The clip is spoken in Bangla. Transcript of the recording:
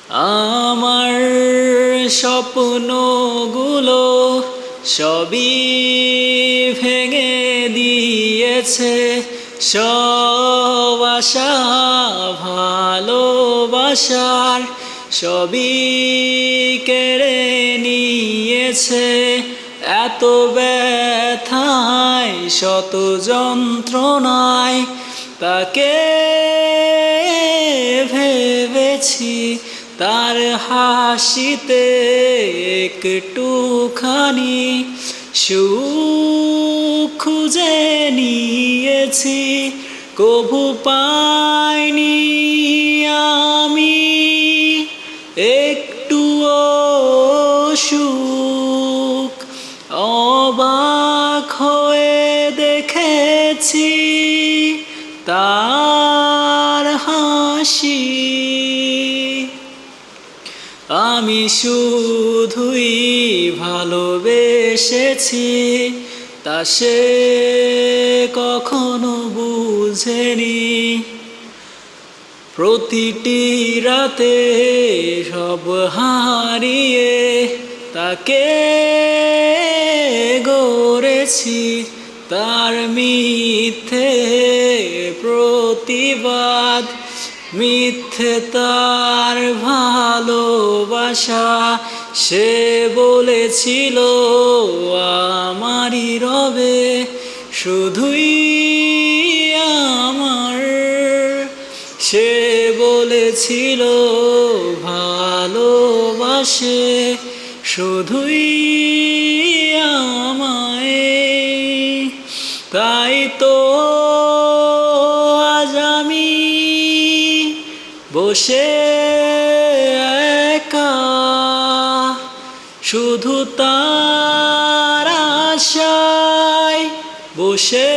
আমার স্বপ্নগুলো সবই ভেঙে দিয়েছে, সব আশা ভালোবাসার সবই কেড়ে নিয়েছে। এত ব্যথায় শত যন্ত্রণায় তাকে ভেবেছি, তার হাসিতে একটুখানি সুখ খুঁজে নিয়েছি। কভু পাইনি আমি একটুও সুখ, অবাক হয়ে দেখেছি তার হাসি। আমি শুধুই ভালোবেসেছি, তা সে কখনো বুঝেনি। প্রতিটি রাতে সব হারিয়ে তাকে গড়েছি, তার মিথ্যে প্রতিবাদ, মিথ্যে তার ভালোবাসা। সে বলেছিল আমারই রবে শুধুই আমার, সে বলেছিল ভালোবাসে শুধুই আমায়। তাই তো আজ আমি বসে একা, শুধু তার আশায় বসে